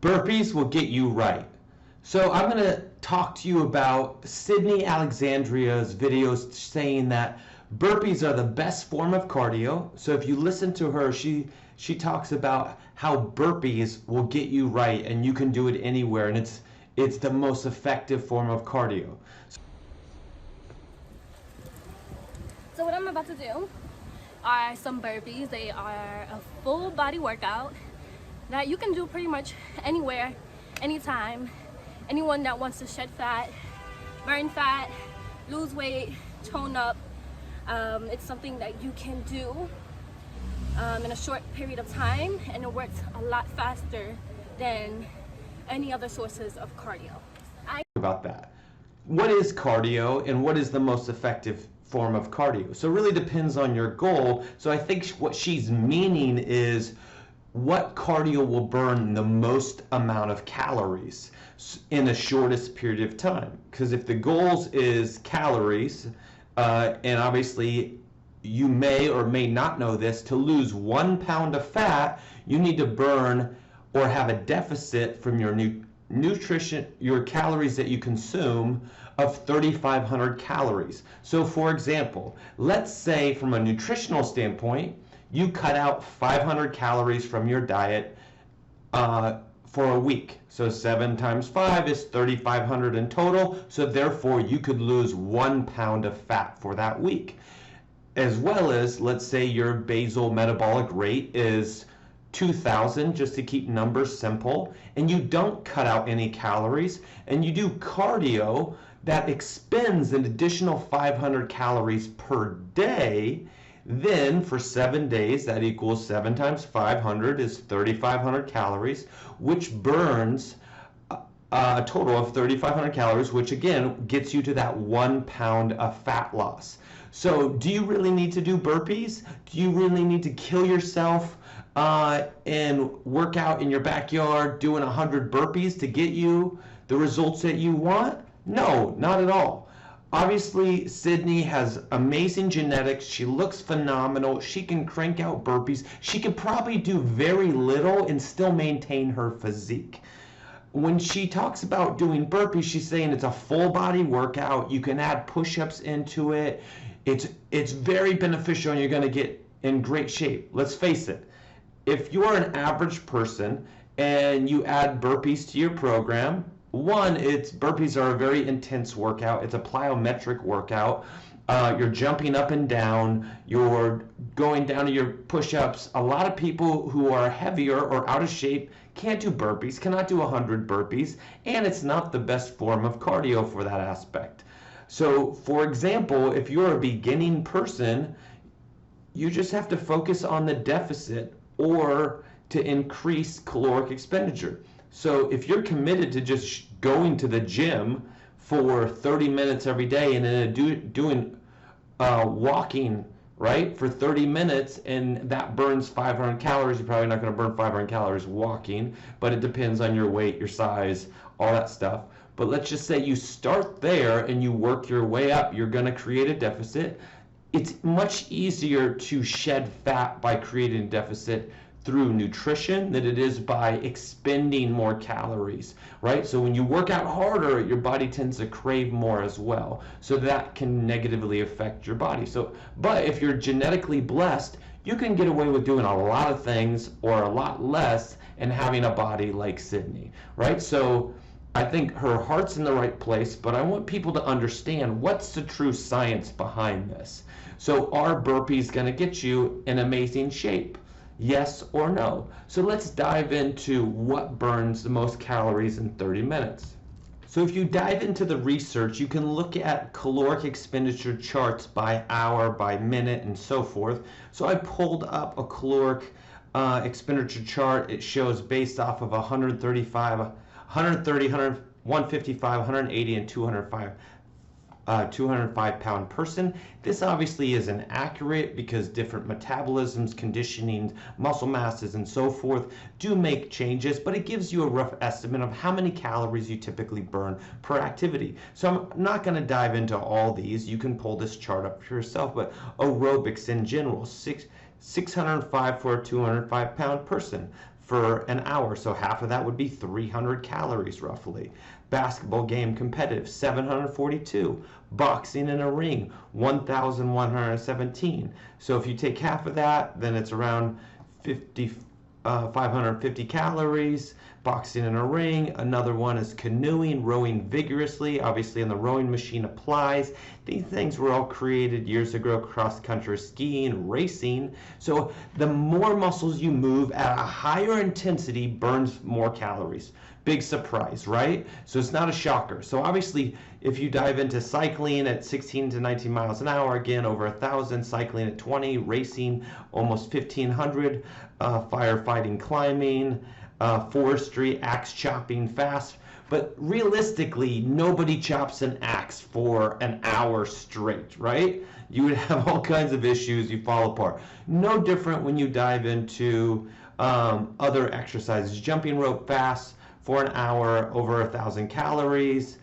Burpees will get you right. So I'm going to talk to you about Sydney Alexandria's videos saying that burpees are the best form of cardio. So if you listen to her, she talks about how burpees will get you right and you can do it anywhere, and it's the most effective form of cardio. So what I'm about to do are some burpees. They are a full body workout that you can do pretty much anywhere, anytime. Anyone that wants to shed fat, burn fat, lose weight, tone up, it's something that you can do in a short period of time, and it works a lot faster than any other sources of cardio. About that. What is cardio and what is the most effective form of cardio? So it really depends on your goal. So I think what she's meaning is what cardio will burn the most amount of calories in the shortest period of time. Because if the goals is calories, and obviously you may or may not know this, to lose 1 pound of fat, you need to burn or have a deficit from your nutrition, your calories that you consume, of 3,500 calories. So for example, let's say from a nutritional standpoint, you cut out 500 calories from your diet for a week. So 7 times 5 is 3,500 in total. So therefore you could lose 1 pound of fat for that week. As well as, let's say your basal metabolic rate is 2,000, just to keep numbers simple, and you don't cut out any calories, and you do cardio that expends an additional 500 calories per day, then for 7 days, that equals 7 times 500 is 3,500 calories, which burns a total of 3,500 calories, which again gets you to that 1 pound of fat loss. So do you really need to do burpees? Do you really need to kill yourself and work out in your backyard doing 100 burpees to get you the results that you want? No, not at all. Obviously, Sydney has amazing genetics. She looks phenomenal. She can crank out burpees. She can probably do very little and still maintain her physique. When she talks about doing burpees, she's saying it's a full body workout. You can add push-ups into it. It's very beneficial and you're going to get in great shape. Let's face it. If you're an average person and you add burpees to your program, one, burpees are a very intense workout. It's a plyometric workout. You're jumping up and down. You're going down to your push-ups. A lot of people who are heavier or out of shape can't do burpees, cannot do 100 burpees, and it's not the best form of cardio for that aspect. So, for example, if you're a beginning person, you just have to focus on the deficit or to increase caloric expenditure. So if you're committed to just going to the gym for 30 minutes every day and then doing walking, right, for 30 minutes, and that burns 500 calories, you're probably not going to burn 500 calories walking, but it depends on your weight, your size, all that stuff. But let's just say you start there and you work your way up, you're going to create a deficit. It's much easier to shed fat by creating a deficit through nutrition than it is by expending more calories, right? So when you work out harder, your body tends to crave more as well. So that can negatively affect your body. But if you're genetically blessed, you can get away with doing a lot of things or a lot less and having a body like Sydney, right? So I think her heart's in the right place, but I want people to understand what's the true science behind this. So are burpees going to get you in amazing shape? Yes or no? So let's dive into what burns the most calories in 30 minutes. So if you dive into the research, you can look at caloric expenditure charts by hour, by minute, and so forth. So I pulled up a caloric expenditure chart. It shows based off of 135, 130, 155, 180, and 205 pound person. This obviously isn't accurate because different metabolisms, conditioning, muscle masses, and so forth do make changes, but it gives you a rough estimate of how many calories you typically burn per activity. So I'm not going to dive into all these. You can pull this chart up for yourself, but aerobics in general, 605 for a 205 pound person. for an hour. So half of that would be 300 calories roughly. Basketball game competitive, 742. Boxing in a ring, 1,117. So if you take half of that, then it's around 550 calories. Boxing in a ring. Another one is canoeing, rowing vigorously. Obviously, and the rowing machine applies. These things were all created years ago, cross-country skiing, racing. So the more muscles you move at a higher intensity burns more calories. Big surprise, right? So it's not a shocker. So obviously, if you dive into cycling at 16 to 19 miles an hour, again, over 1,000, cycling at 20, racing almost 1,500, firefighting, climbing, forestry, axe chopping fast. But realistically, nobody chops an axe for an hour straight, right? You would have all kinds of issues, you fall apart. No different when you dive into other exercises. Jumping rope fast for an hour, over 1,000 calories.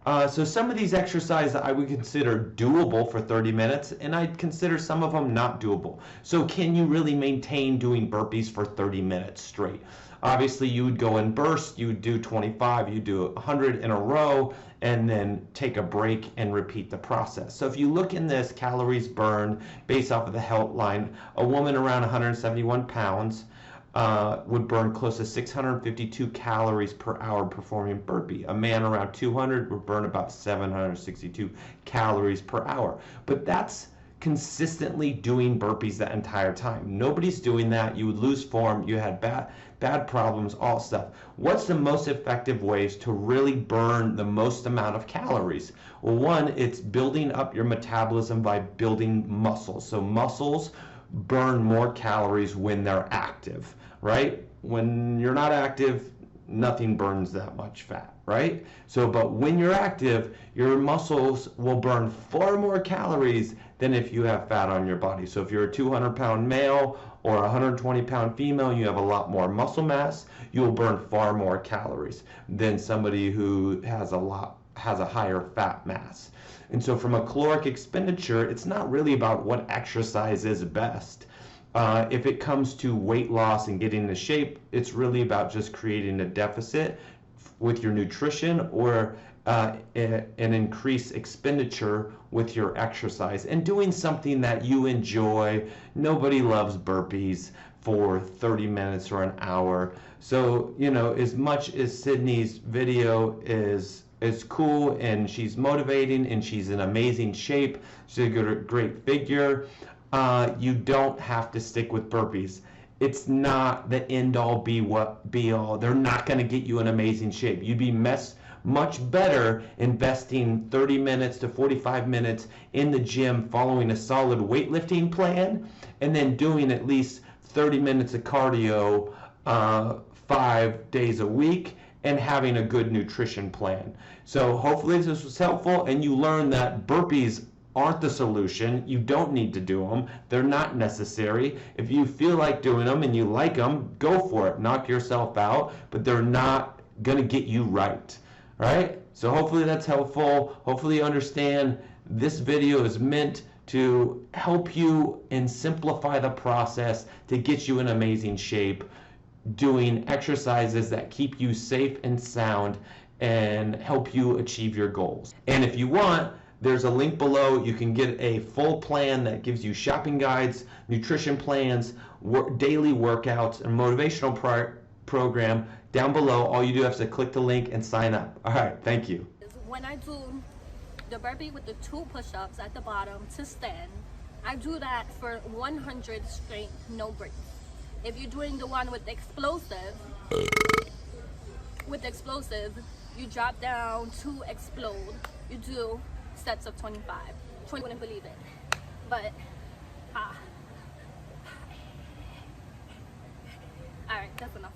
So some of these exercises I would consider doable for 30 minutes, and I'd consider some of them not doable. So can you really maintain doing burpees for 30 minutes straight? Obviously, you would go in bursts. You would do 25, you do 100 in a row, and then take a break and repeat the process. So if you look in this calories burned based off of the health line, a woman around 171 pounds would burn close to 652 calories per hour performing burpee. A man around 200 would burn about 762 calories per hour. But that's consistently doing burpees that entire time. Nobody's doing that. You would lose form. You had bad problems, all stuff. What's the most effective ways to really burn the most amount of calories? Well, one, it's building up your metabolism by building muscles. So muscles burn more calories when they're active, right? When you're not active, nothing burns that much fat, right? So, but when you're active, your muscles will burn far more calories than if you have fat on your body. So if you're a 200-pound male or a 120-pound female, you have a lot more muscle mass, you'll burn far more calories than somebody who has a higher fat mass. And so from a caloric expenditure, it's not really about what exercise is best. If it comes to weight loss and getting into shape, it's really about just creating a deficit with your nutrition or an increased expenditure with your exercise and doing something that you enjoy. Nobody loves burpees for 30 minutes or an hour. So, you know, as much as Sydney's video is cool and she's motivating and she's in amazing shape, she's a great figure, you don't have to stick with burpees. It's not the end all be all. They're not going to get you in amazing shape. You'd be much better investing 30 minutes to 45 minutes in the gym following a solid weightlifting plan and then doing at least 30 minutes of cardio 5 days a week and having a good nutrition plan. So hopefully this was helpful and you learned that burpees aren't the solution. You don't need to do them. They're not necessary. If you feel like doing them and you like them, go for it. Knock yourself out, but they're not going to get you right. Right? So hopefully that's helpful. Hopefully you understand this video is meant to help you and simplify the process to get you in amazing shape, doing exercises that keep you safe and sound and help you achieve your goals. And if you want, there's a link below. You can get a full plan that gives you shopping guides, nutrition plans, daily workouts, and motivational program down below. All you do is to click the link and sign up. All right, thank you. When I do the burpee with the 2 push-ups at the bottom to stand, I do that for 100 straight, no breaks. If you're doing the one with explosive, you drop down to explode. You do sets of 25. 20 wouldn't believe it, but all right, that's enough.